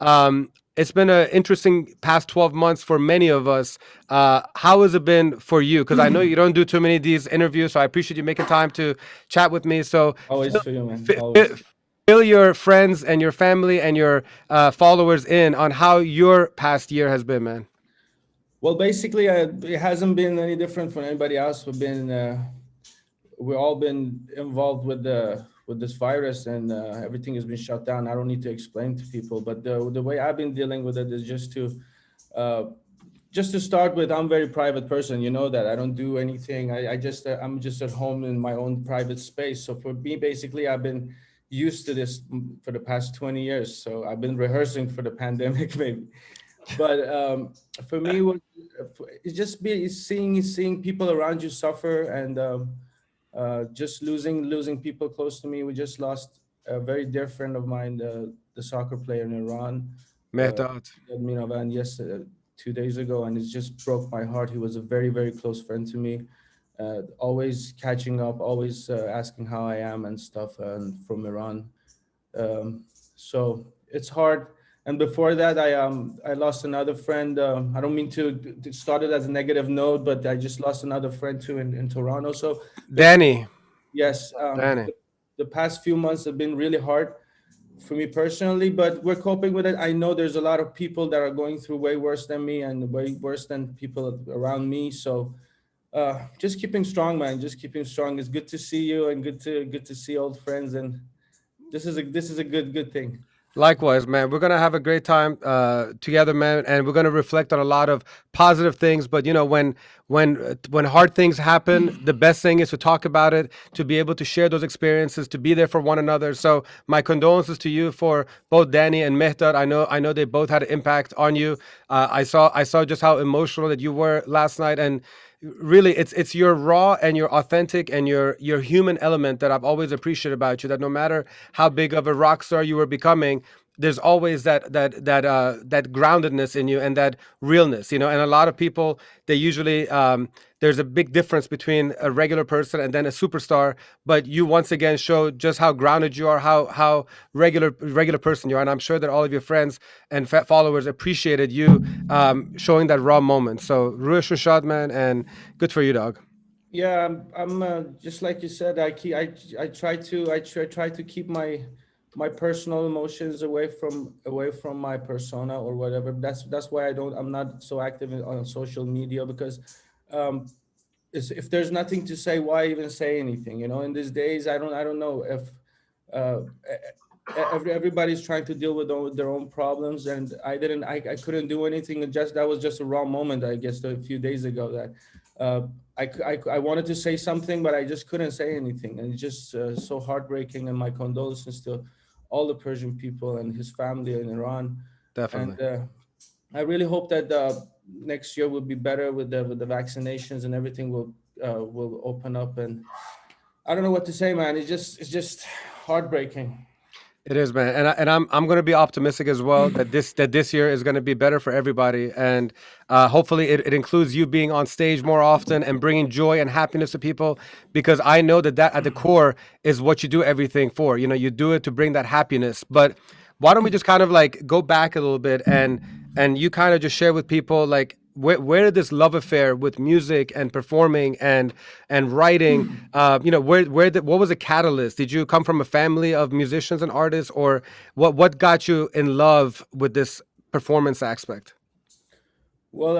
It's been an interesting past 12 months for many of us. How has it been for you? Because I know you don't do too many of these interviews, so I appreciate you making time to chat with me. So Always fill, for you, man. fi- fi- Always. fill your friends and your family and your followers in on how your past year has been, man. Well, basically, it hasn't been any different from anybody else. We've all been involved with this virus, and everything has been shut down. I don't need to explain to people, but the way I've been dealing with it is uh, just to start with. I'm a very private person. You know that I don't do anything. I'm just at home in my own private space. So for me, basically, I've been used to this for the past 20 years. So I've been rehearsing for the pandemic, maybe. But for me, it's just be seeing people around you suffer, and just losing people close to me. We just lost a very dear friend of mine, the soccer player in Iran, uh, Mehtad. Van, yes, 2 days ago, and it just broke my heart. He was a very very close friend to me, always catching up, always asking how I am and stuff, and from Iran. So it's hard. And before that, I lost another friend. I don't mean to start it as a negative note, but I just lost another friend too in Toronto. So basically, Danny. yes, Danny. the past few months have been really hard for me personally, but we're coping with it. I know there's a lot of people that are going through way worse than me and way worse than people around me. So just keeping strong, man. Just keeping strong. It's good to see you and good to see old friends. And this is a good thing. Likewise, man. We're gonna have a great time together, man, and we're gonna reflect on a lot of positive things. But you know, when hard things happen, the best thing is to talk about it, to be able to share those experiences, to be there for one another. So, my condolences to you for both Danny and Mehtad. I know they both had an impact on you. I saw just how emotional that you were last night, and really it's your raw and your authentic and your human element that I've always appreciated about you, that no matter how big of a rock star you were becoming, there's always that groundedness in you and that realness, and a lot of people, they usually there's a big difference between a regular person and then a superstar, but you once again show just how grounded you are, how regular person you are, and I'm sure that all of your friends and followers appreciated you showing that raw moment. So Rush Rashad, man, and good for you, dog. Yeah, I'm just like you said. I try to keep my personal emotions away from my persona or whatever. That's why I'm not so active on social media, because um, if there's nothing to say, why even say anything? In these days, I don't know if uh, everybody's trying to deal with their own problems, and I couldn't do anything. And just that was just a wrong moment, I guess, a few days ago, that I wanted to say something, but I just couldn't say anything, and it's just so heartbreaking. And my condolences to all the Persian people and his family in Iran. And Definitely. I really hope that next year will be better with the vaccinations, and everything will open up. And I don't know what to say, man. It's just heartbreaking. It is, man, and I'm going to be optimistic as well that this year is going to be better for everybody, and hopefully it includes you being on stage more often and bringing joy and happiness to people, because I know that at the core is what you do everything for. You do it to bring that happiness. But why don't we just kind of like go back a little bit, and you kind of just share with people like where did this love affair with music and performing and writing, what was a catalyst? Did you come from a family of musicians and artists, or what got you in love with this performance aspect? Well,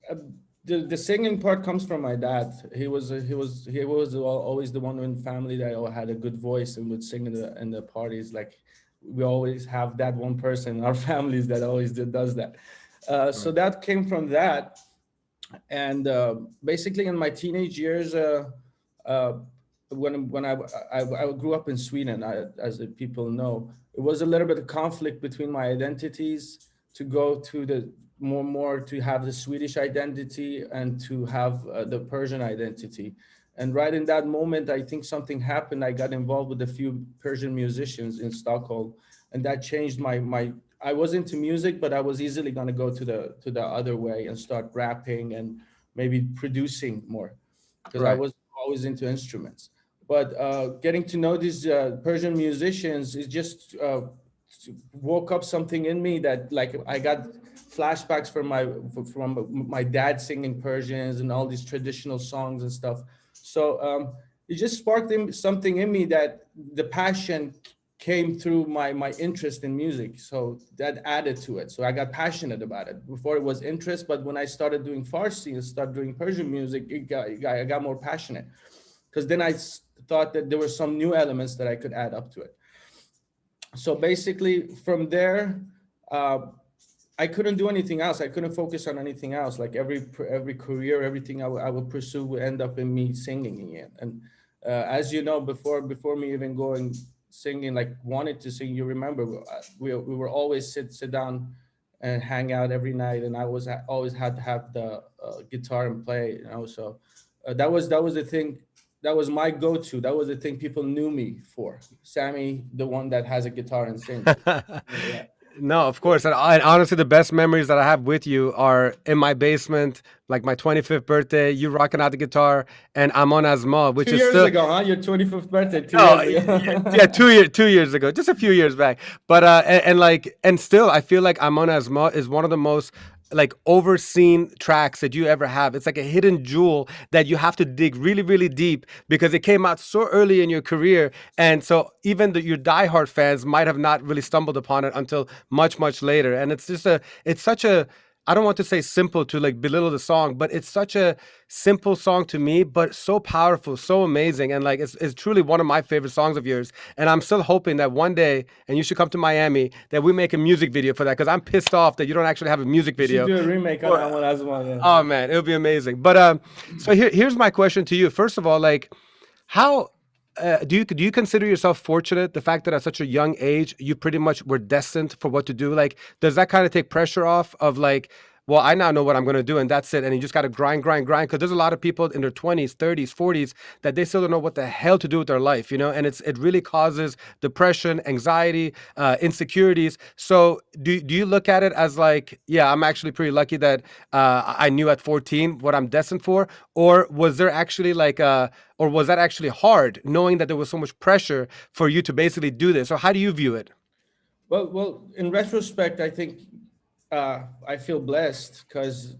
uh, the singing part comes from my dad. He was always the one in the family that had a good voice and would sing in the parties. Like, we always have that one person in our families that always does that. So Right. that came from that. And basically, in my teenage years, uh, when I grew up in Sweden, as the people know, it was a little bit of conflict between my identities, to go to the more to have the Swedish identity and to have the Persian identity. And right in that moment, I think something happened. I got involved with a few Persian musicians in Stockholm, and that changed my. I was into music, but I was easily going to go to the other way and start rapping and maybe producing more, because I Right. was always into instruments. But getting to know these Persian musicians is just woke up something in me that, like, I got flashbacks from my dad singing Persians and all these traditional songs and stuff. So it just sparked something in me, that the passion came through my interest in music. So that added to it. So I got passionate about it. Before it was interest, but when I started doing Farsi and started doing Persian music, I got more passionate, because then thought that there were some new elements that I could add up to it. So basically from there, uh, I couldn't do anything else. I couldn't focus on anything else. Like every career, everything I would pursue would end up in me singing again. And as you know, before me even going singing, like wanted to sing, you remember, we were always sit down and hang out every night, and always had to have the guitar and play. So that was the thing. That was my go-to. That was the thing people knew me for. Sammy, the one that has a guitar and sings. Yeah. No, of course. And honestly, the best memories that I have with you are in my basement, like my 25th birthday, you rocking out the guitar, and I'm on Asma, which Two is years still, ago, huh? Your 25th birthday, two no, years yeah, ago. 2 years ago, just a few years back. But and like, and still, I feel like "Amon Asma" is one of the most like overseen tracks that you ever have. It's like a hidden jewel that you have to dig really, really deep because it came out so early in your career, and so even your diehard fans might have not really stumbled upon it until much, much later. And it's such a, I don't want to say simple to like belittle the song, but it's such a simple song to me, but so powerful, so amazing. And like, it's truly one of my favorite songs of yours. And I'm still hoping that one day, and you should come to Miami, that we make a music video for that. Cause I'm pissed off that you don't actually have a music You should video. do a remake on Or- Amon Asma. Yeah. oh man, it would be amazing. But so here's my question to you. First of all, like, how do you consider yourself fortunate? The fact that at such a young age you pretty much were destined for what to do. Like, does that kind of take pressure off of like, well, I now know what I'm going to do, and that's it. And you just got to grind, grind, grind. Because there's a lot of people in their 20s, 30s, 40s that they still don't know what the hell to do with their life, you know. And it really causes depression, anxiety, insecurities. So do you look at it as like, yeah, I'm actually pretty lucky that I knew at 14 what I'm destined for, or was there actually like or was that actually hard, knowing that there was so much pressure for you to basically do this? Or how do you view it? Well, in retrospect, I think I feel blessed, because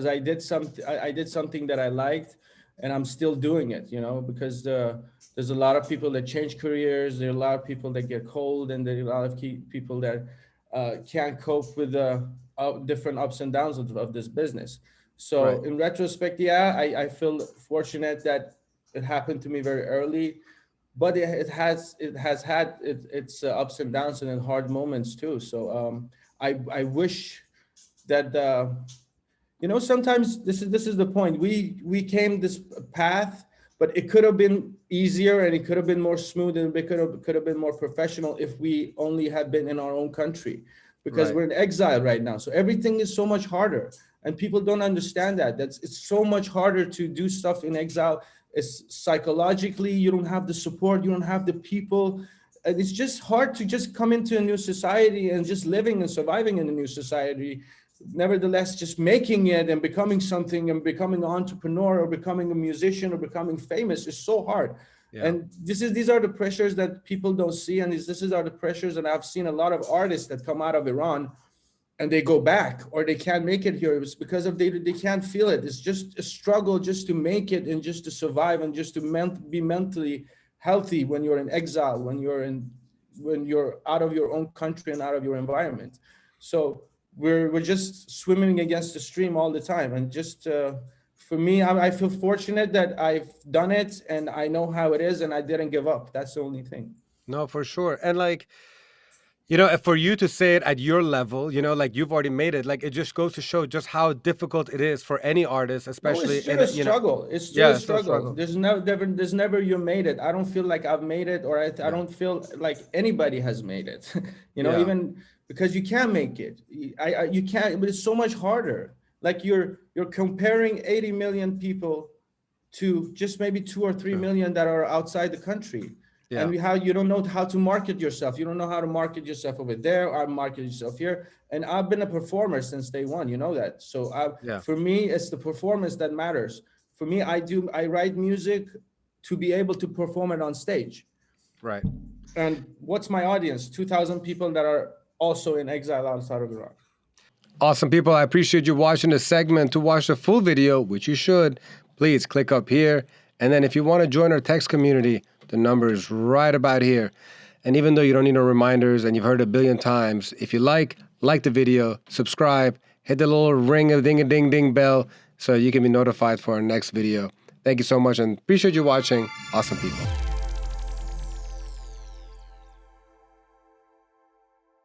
I did something that I liked, and I'm still doing it. Because there's a lot of people that change careers. There are a lot of people that get cold, and there are a lot of people that can't cope with the different ups and downs of this business. So Right. in retrospect, yeah, I feel fortunate that it happened to me very early, but it has had its ups and downs and hard moments too. So I wish that sometimes this is the point. We came this path, but it could have been easier, and it could have been more smooth, and it could have been more professional if we only had been in our own country, because Right. we're in exile right now. So everything is so much harder, and people don't understand that it's so much harder to do stuff in exile. It's psychologically, you don't have the support, you don't have the people, and it's just hard to just come into a new society and just living and surviving in a new society. Nevertheless, just making it and becoming something and becoming an entrepreneur or becoming a musician or becoming famous is so hard. Yeah. And these are the pressures that people don't see, and are the pressures. And I've seen a lot of artists that come out of Iran and they go back, or they can't make it here. It's because of they can't feel it. It's just a struggle just to make it and just to survive and just to be mentally healthy when you're in exile, when you're out of your own country and out of your environment. So we're just swimming against the stream all the time. And just for me, I feel fortunate that I've done it and I know how it is, and I didn't give up. That's the only thing. No, for sure. And like, for you to say it at your level, like you've already made it, like it just goes to show just how difficult it is for any artist, No, it's especially still in, a struggle. It's still yeah, a it's still a struggle. struggle. There's never you made it. I don't feel like I've made it, or I Yeah. don't feel like anybody has made it. Yeah. Even because you can't make it. You can't, but it's so much harder. Like you're comparing 80 million people to just maybe 2 or 3 million that are outside the country. And Yeah. you don't know how to market yourself. You don't know how to market yourself over there or market yourself here. And I've been a performer since day one, you know that. So Yeah. for me, it's the performance that matters. For me, I write music to be able to perform it on stage. Right. And what's my audience? 2,000 people that are also in exile outside of Iraq. Awesome, people. I appreciate you watching this segment. To watch the full video, which you should, please click up here. And then if you want to join our text community, the number is right about here. And even though you don't need no reminders and you've heard it a billion times, if you like the video, subscribe, hit the little ring of ding-a-ding-ding bell so you can be notified for our next video. Thank you so much and appreciate you watching. Awesome, people.